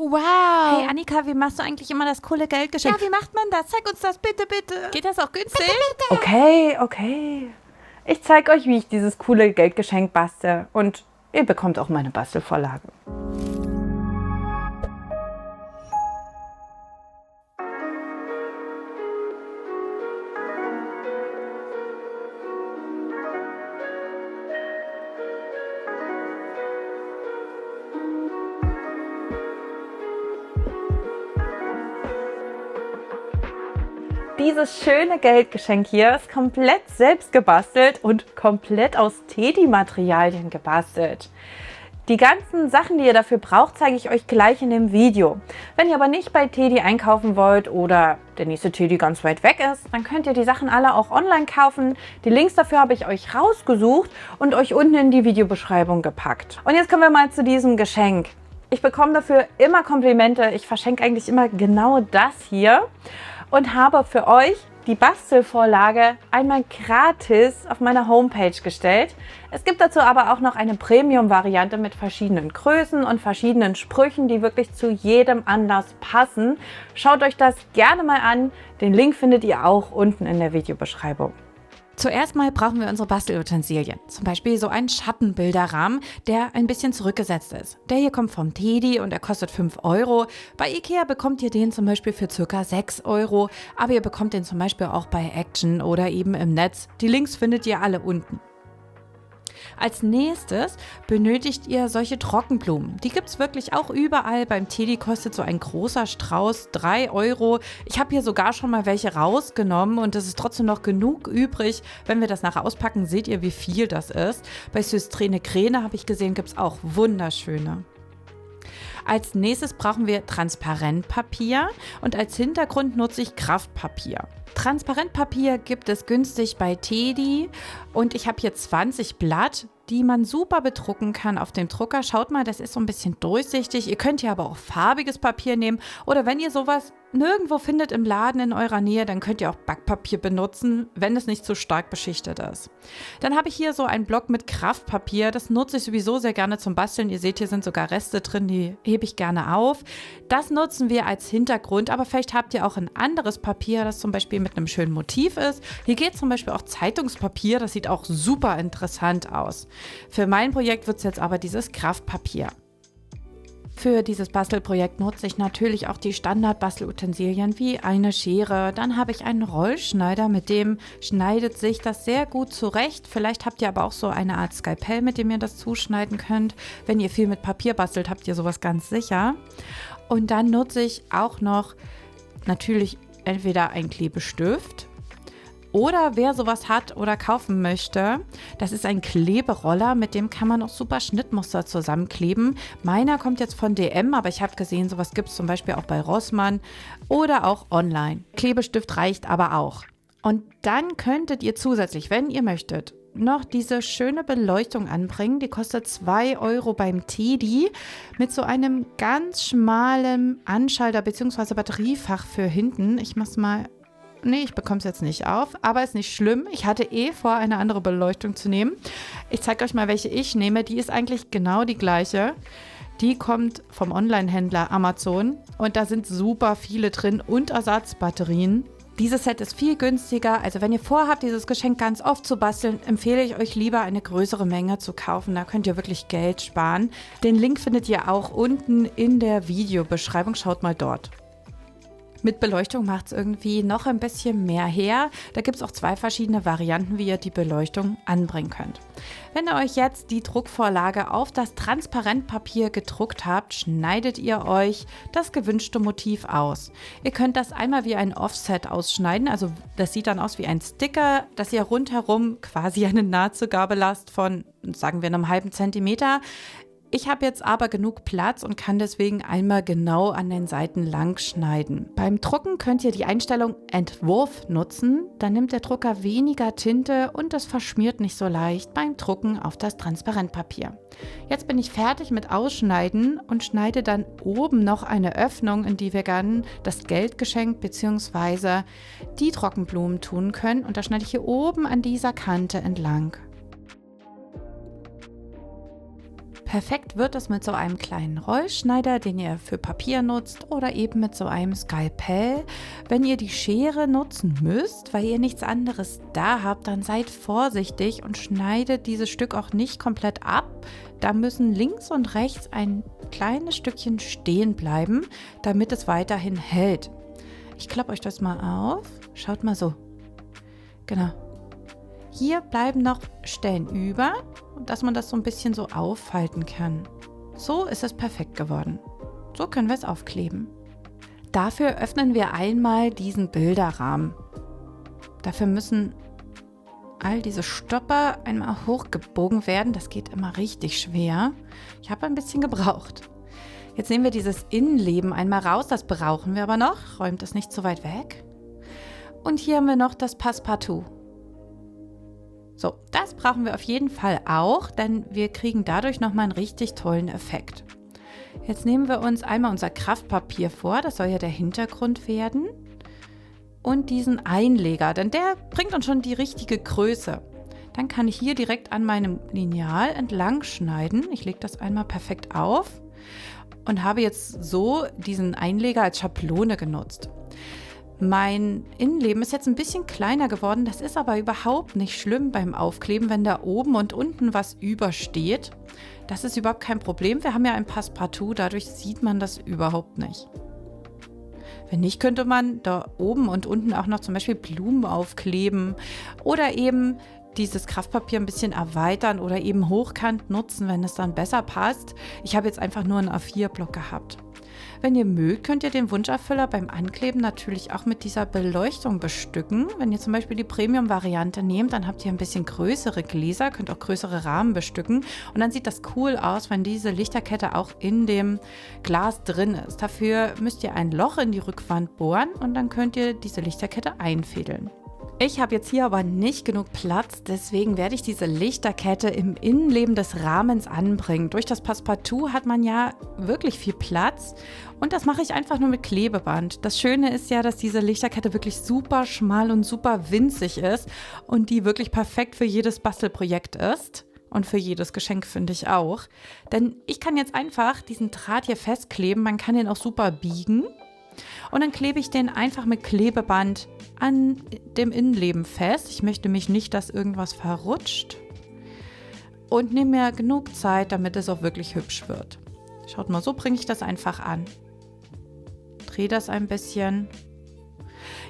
Wow. Hey Annika, wie machst du eigentlich immer das coole Geldgeschenk? Ja, wie macht man das? Zeig uns das bitte, bitte. Geht das auch günstig? Okay. Ich zeige euch, wie ich dieses coole Geldgeschenk bastel. Und ihr bekommt auch meine Bastelvorlage. Dieses schöne Geldgeschenk hier ist komplett selbst gebastelt und komplett aus Teddy-Materialien gebastelt. Die ganzen Sachen, die ihr dafür braucht, zeige ich euch gleich in dem Video. Wenn ihr aber nicht bei Teddy einkaufen wollt oder der nächste Teddy ganz weit weg ist, dann könnt ihr die Sachen alle auch online kaufen. Die Links dafür habe ich euch rausgesucht und euch unten in die Videobeschreibung gepackt. Und jetzt kommen wir mal zu diesem Geschenk. Ich bekomme dafür immer Komplimente. Ich verschenke eigentlich immer genau das hier. Und habe für euch die Bastelvorlage einmal gratis auf meiner Homepage gestellt. Es gibt dazu aber auch noch eine Premium-Variante mit verschiedenen Größen und verschiedenen Sprüchen, die wirklich zu jedem Anlass passen. Schaut euch das gerne mal an. Den Link findet ihr auch unten in der Videobeschreibung. Zuerst mal brauchen wir unsere Bastelutensilien. Zum Beispiel so einen Schattenbilderrahmen, der ein bisschen zurückgesetzt ist. Der hier kommt vom Teddy und der kostet 5 Euro. Bei Ikea bekommt ihr den zum Beispiel für ca. 6 Euro. Aber ihr bekommt den zum Beispiel auch bei Action oder eben im Netz. Die Links findet ihr alle unten. Als nächstes benötigt ihr solche Trockenblumen. Die gibt es wirklich auch überall. Beim Teddy kostet so ein großer Strauß 3 Euro. Ich habe hier sogar schon mal welche rausgenommen und es ist trotzdem noch genug übrig. Wenn wir das nachher auspacken, seht ihr, wie viel das ist. Bei Systrene Kräne habe ich gesehen, gibt es auch wunderschöne. Als nächstes brauchen wir Transparentpapier und als Hintergrund nutze ich Kraftpapier. Transparentpapier gibt es günstig bei Teddy und ich habe hier 20 Blatt, die man super bedrucken kann auf dem Drucker. Schaut mal, das ist so ein bisschen durchsichtig. Ihr könnt hier aber auch farbiges Papier nehmen oder wenn ihr sowas nirgendwo findet im Laden in eurer Nähe, dann könnt ihr auch Backpapier benutzen, wenn es nicht zu stark beschichtet ist. Dann habe ich hier so einen Block mit Kraftpapier. Das nutze ich sowieso sehr gerne zum Basteln. Ihr seht, hier sind sogar Reste drin, die hebe ich gerne auf. Das nutzen wir als Hintergrund, aber vielleicht habt ihr auch ein anderes Papier, das zum Beispiel mit einem schönen Motiv ist. Hier geht zum Beispiel auch Zeitungspapier. Das sieht auch super interessant aus. Für mein Projekt wird es jetzt aber dieses Kraftpapier. Für dieses Bastelprojekt nutze ich natürlich auch die Standard-Bastelutensilien wie eine Schere. Dann habe ich einen Rollschneider, mit dem schneidet sich das sehr gut zurecht. Vielleicht habt ihr aber auch so eine Art Skalpell, mit dem ihr das zuschneiden könnt. Wenn ihr viel mit Papier bastelt, habt ihr sowas ganz sicher. Und dann nutze ich auch noch natürlich entweder einen Klebestift. Oder wer sowas hat oder kaufen möchte, das ist ein Kleberoller, mit dem kann man auch super Schnittmuster zusammenkleben. Meiner kommt jetzt von DM, aber ich habe gesehen, sowas gibt es zum Beispiel auch bei Rossmann oder auch online. Klebestift reicht aber auch. Und dann könntet ihr zusätzlich, wenn ihr möchtet, noch diese schöne Beleuchtung anbringen. Die kostet 2 Euro beim Teddy mit so einem ganz schmalen Anschalter bzw. Batteriefach für hinten. Ich mach's mal. Nee, ich bekomme es jetzt nicht auf, aber ist nicht schlimm. Ich hatte vor, eine andere Beleuchtung zu nehmen. Ich zeige euch mal, welche ich nehme. Die ist eigentlich genau die gleiche. Die kommt vom Online-Händler Amazon und da sind super viele drin und Ersatzbatterien. Dieses Set ist viel günstiger, also wenn ihr vorhabt, dieses Geschenk ganz oft zu basteln, empfehle ich euch lieber eine größere Menge zu kaufen. Da könnt ihr wirklich Geld sparen. Den Link findet ihr auch unten in der Videobeschreibung. Schaut mal dort. Mit Beleuchtung macht es irgendwie noch ein bisschen mehr her. Da gibt es auch 2 verschiedene Varianten, wie ihr die Beleuchtung anbringen könnt. Wenn ihr euch jetzt die Druckvorlage auf das Transparentpapier gedruckt habt, schneidet ihr euch das gewünschte Motiv aus. Ihr könnt das einmal wie ein Offset ausschneiden, also das sieht dann aus wie ein Sticker, dass ihr rundherum quasi eine Nahtzugabe lasst von, sagen wir, einem halben Zentimeter. Ich habe jetzt aber genug Platz und kann deswegen einmal genau an den Seiten lang schneiden. Beim Drucken könnt ihr die Einstellung Entwurf nutzen. Dann nimmt der Drucker weniger Tinte und es verschmiert nicht so leicht beim Drucken auf das Transparentpapier. Jetzt bin ich fertig mit Ausschneiden und schneide dann oben noch eine Öffnung, in die wir dann das Geldgeschenk bzw. die Trockenblumen tun können. Und da schneide ich hier oben an dieser Kante entlang. Perfekt wird es mit so einem kleinen Rollschneider, den ihr für Papier nutzt, oder eben mit so einem Skalpell. Wenn ihr die Schere nutzen müsst, weil ihr nichts anderes da habt, dann seid vorsichtig und schneidet dieses Stück auch nicht komplett ab. Da müssen links und rechts ein kleines Stückchen stehen bleiben, damit es weiterhin hält. Ich klappe euch das mal auf. Schaut mal so. Genau. Hier bleiben noch Stellen über, dass man das so ein bisschen so auffalten kann. So ist es perfekt geworden. So können wir es aufkleben. Dafür öffnen wir einmal diesen Bilderrahmen. Dafür müssen all diese Stopper einmal hochgebogen werden. Das geht immer richtig schwer. Ich habe ein bisschen gebraucht. Jetzt nehmen wir dieses Innenleben einmal raus. Das brauchen wir aber noch. Räumt es nicht zu weit weg. Und hier haben wir noch das Passepartout. So, das brauchen wir auf jeden Fall auch, denn wir kriegen dadurch nochmal einen richtig tollen Effekt. Jetzt nehmen wir uns einmal unser Kraftpapier vor, das soll ja der Hintergrund werden. Und diesen Einleger, denn der bringt uns schon die richtige Größe. Dann kann ich hier direkt an meinem Lineal entlang schneiden. Ich lege das einmal perfekt auf und habe jetzt so diesen Einleger als Schablone genutzt. Mein Innenleben ist jetzt ein bisschen kleiner geworden, das ist aber überhaupt nicht schlimm beim Aufkleben, wenn da oben und unten was übersteht. Das ist überhaupt kein Problem, wir haben ja ein Passepartout, dadurch sieht man das überhaupt nicht. Wenn nicht, könnte man da oben und unten auch noch zum Beispiel Blumen aufkleben oder eben dieses Kraftpapier ein bisschen erweitern oder eben hochkant nutzen, wenn es dann besser passt. Ich habe jetzt einfach nur einen A4-Block gehabt. Wenn ihr mögt, könnt ihr den Wunscherfüller beim Ankleben natürlich auch mit dieser Beleuchtung bestücken. Wenn ihr zum Beispiel die Premium-Variante nehmt, dann habt ihr ein bisschen größere Gläser, könnt auch größere Rahmen bestücken. Und dann sieht das cool aus, wenn diese Lichterkette auch in dem Glas drin ist. Dafür müsst ihr ein Loch in die Rückwand bohren und dann könnt ihr diese Lichterkette einfädeln. Ich habe jetzt hier aber nicht genug Platz, deswegen werde ich diese Lichterkette im Innenleben des Rahmens anbringen. Durch das Passepartout hat man ja wirklich viel Platz und das mache ich einfach nur mit Klebeband. Das Schöne ist ja, dass diese Lichterkette wirklich super schmal und super winzig ist und die wirklich perfekt für jedes Bastelprojekt ist. Und für jedes Geschenk finde ich auch. Denn ich kann jetzt einfach diesen Draht hier festkleben, man kann den auch super biegen. Und dann klebe ich den einfach mit Klebeband an dem Innenleben fest. Ich möchte mich nicht, dass irgendwas verrutscht. Und nehme mir genug Zeit, damit es auch wirklich hübsch wird. Schaut mal, so bringe ich das einfach an. Drehe das ein bisschen.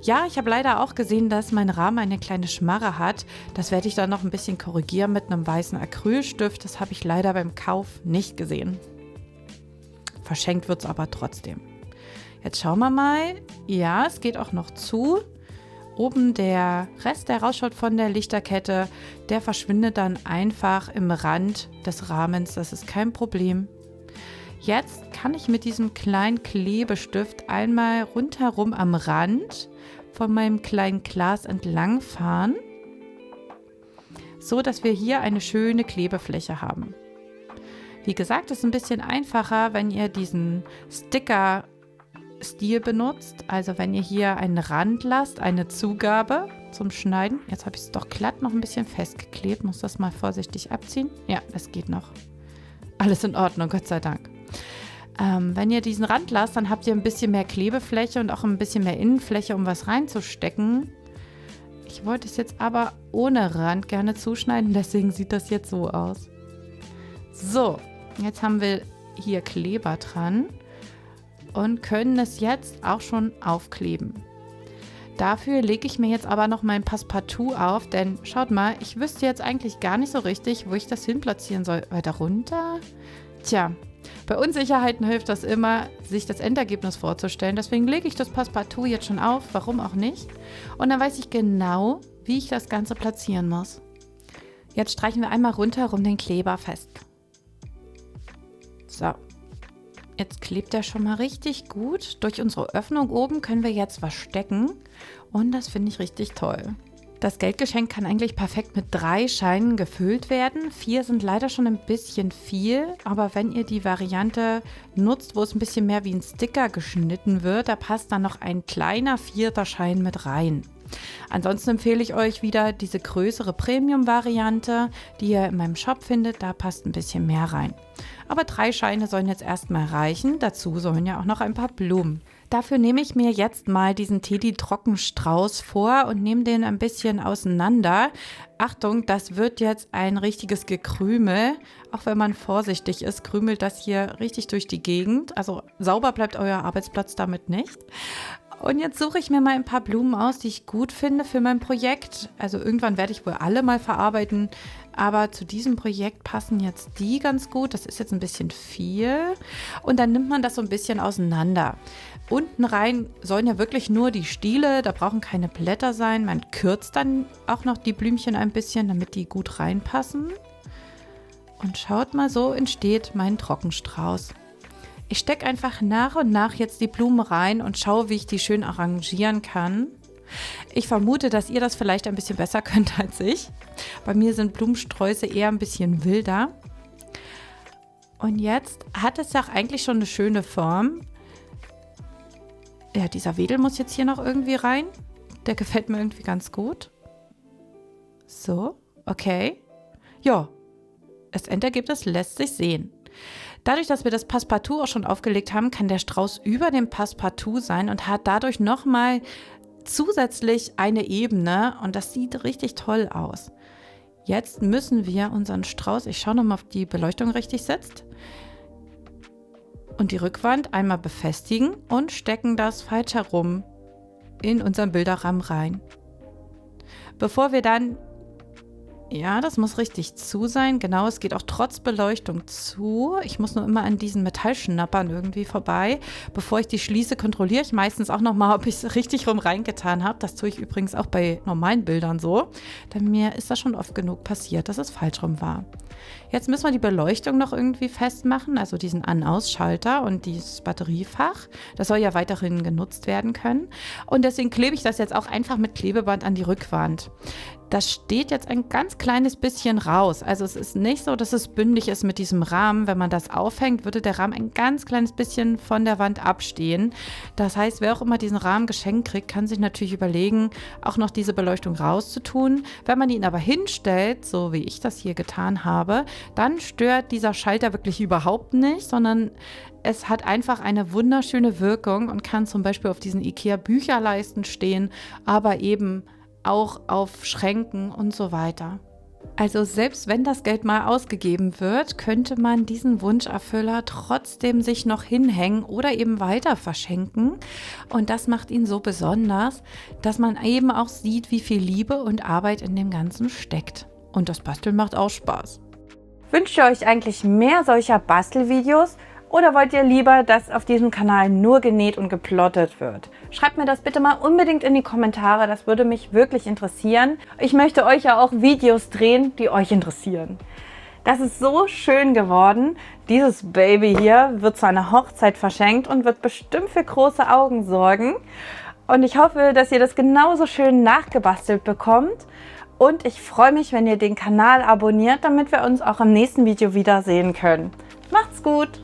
Ja, ich habe leider auch gesehen, dass mein Rahmen eine kleine Schmarre hat. Das werde ich dann noch ein bisschen korrigieren mit einem weißen Acrylstift. Das habe ich leider beim Kauf nicht gesehen. Verschenkt wird es aber trotzdem. Jetzt schauen wir mal. Ja, es geht auch noch zu. Oben der Rest, der rausschaut von der Lichterkette, der verschwindet dann einfach im Rand des Rahmens. Das ist kein Problem. Jetzt kann ich mit diesem kleinen Klebestift einmal rundherum am Rand von meinem kleinen Glas entlang fahren, so dass wir hier eine schöne Klebefläche haben. Wie gesagt, es ist ein bisschen einfacher, wenn ihr diesen Sticker Stil benutzt. Also wenn ihr hier einen Rand lasst, eine Zugabe zum Schneiden. Jetzt habe ich es doch glatt noch ein bisschen festgeklebt. Muss das mal vorsichtig abziehen. Ja, das geht noch. Alles in Ordnung, Gott sei Dank. Wenn ihr diesen Rand lasst, dann habt ihr ein bisschen mehr Klebefläche und auch ein bisschen mehr Innenfläche, um was reinzustecken. Ich wollte es jetzt aber ohne Rand gerne zuschneiden, deswegen sieht das jetzt so aus. So, jetzt haben wir hier Kleber dran und können es jetzt auch schon aufkleben. Dafür lege ich mir jetzt aber noch mein Passepartout auf, denn schaut mal, ich wüsste jetzt eigentlich gar nicht so richtig, wo ich das hin platzieren soll. Weiter runter? Tja, bei Unsicherheiten hilft das immer, sich das Endergebnis vorzustellen. Deswegen lege ich das Passepartout jetzt schon auf, warum auch nicht. Und dann weiß ich genau, wie ich das Ganze platzieren muss. Jetzt streichen wir einmal rundherum den Kleber fest. So. Jetzt klebt er schon mal richtig gut. Durch unsere Öffnung oben können wir jetzt was stecken und das finde ich richtig toll. Das Geldgeschenk kann eigentlich perfekt mit 3 Scheinen gefüllt werden. 4 sind leider schon ein bisschen viel, aber wenn ihr die Variante nutzt, wo es ein bisschen mehr wie ein Sticker geschnitten wird, da passt dann noch ein kleiner 4. Schein mit rein. Ansonsten empfehle ich euch wieder diese größere Premium-Variante, die ihr in meinem Shop findet. Da passt ein bisschen mehr rein. Aber 3 Scheine sollen jetzt erstmal reichen. Dazu sollen ja auch noch ein paar Blumen. Dafür nehme ich mir jetzt mal diesen Teddy-Trockenstrauß vor und nehme den ein bisschen auseinander. Achtung, das wird jetzt ein richtiges Gekrümel. Auch wenn man vorsichtig ist, krümelt das hier richtig durch die Gegend. Also sauber bleibt euer Arbeitsplatz damit nicht. Und jetzt suche ich mir mal ein paar Blumen aus, die ich gut finde für mein Projekt. Also irgendwann werde ich wohl alle mal verarbeiten. Aber zu diesem Projekt passen jetzt die ganz gut. Das ist jetzt ein bisschen viel. Und dann nimmt man das so ein bisschen auseinander. Unten rein sollen ja wirklich nur die Stiele, da brauchen keine Blätter sein. Man kürzt dann auch noch die Blümchen ein bisschen, damit die gut reinpassen. Und schaut mal, so entsteht mein Trockenstrauß. Ich stecke einfach nach und nach jetzt die Blumen rein und schaue, wie ich die schön arrangieren kann. Ich vermute, dass ihr das vielleicht ein bisschen besser könnt als ich. Bei mir sind Blumensträuße eher ein bisschen wilder. Und jetzt hat es ja eigentlich schon eine schöne Form. Ja, dieser Wedel muss jetzt hier noch irgendwie rein. Der gefällt mir irgendwie ganz gut. So, okay. Ja, das Endergebnis lässt sich sehen. Dadurch, dass wir das Passepartout auch schon aufgelegt haben, kann der Strauß über dem Passepartout sein und hat dadurch nochmal zusätzlich eine Ebene und das sieht richtig toll aus. Jetzt müssen wir unseren Strauß, ich schaue nochmal, ob die Beleuchtung richtig sitzt, und die Rückwand einmal befestigen und stecken das falsch herum in unseren Bilderrahmen rein. Bevor wir dann, ja, das muss richtig zu sein, genau, es geht auch trotz Beleuchtung zu. Ich muss nur immer an diesen Metallschnappern irgendwie vorbei. Bevor ich die schließe, kontrolliere ich meistens auch nochmal, ob ich es richtig rum reingetan habe. Das tue ich übrigens auch bei normalen Bildern so, denn mir ist das schon oft genug passiert, dass es falsch rum war. Jetzt müssen wir die Beleuchtung noch irgendwie festmachen, also diesen An-Aus-Schalter und dieses Batteriefach. Das soll ja weiterhin genutzt werden können. Und deswegen klebe ich das jetzt auch einfach mit Klebeband an die Rückwand. Das steht jetzt ein ganz kleines bisschen raus. Also es ist nicht so, dass es bündig ist mit diesem Rahmen. Wenn man das aufhängt, würde der Rahmen ein ganz kleines bisschen von der Wand abstehen. Das heißt, wer auch immer diesen Rahmen geschenkt kriegt, kann sich natürlich überlegen, auch noch diese Beleuchtung rauszutun. Wenn man ihn aber hinstellt, so wie ich das hier getan habe, dann stört dieser Schalter wirklich überhaupt nicht, sondern es hat einfach eine wunderschöne Wirkung und kann zum Beispiel auf diesen IKEA-Bücherleisten stehen, aber eben auch auf Schränken und so weiter. Also selbst wenn das Geld mal ausgegeben wird, könnte man diesen Wunscherfüller trotzdem sich noch hinhängen oder eben weiter verschenken. Und das macht ihn so besonders, dass man eben auch sieht, wie viel Liebe und Arbeit in dem Ganzen steckt. Und das Basteln macht auch Spaß. Wünscht ihr euch eigentlich mehr solcher Bastelvideos? Oder wollt ihr lieber, dass auf diesem Kanal nur genäht und geplottet wird? Schreibt mir das bitte mal unbedingt in die Kommentare, das würde mich wirklich interessieren. Ich möchte euch ja auch Videos drehen, die euch interessieren. Das ist so schön geworden. Dieses Baby hier wird zu einer Hochzeit verschenkt und wird bestimmt für große Augen sorgen. Und ich hoffe, dass ihr das genauso schön nachgebastelt bekommt. Und ich freue mich, wenn ihr den Kanal abonniert, damit wir uns auch im nächsten Video wiedersehen können. Macht's gut!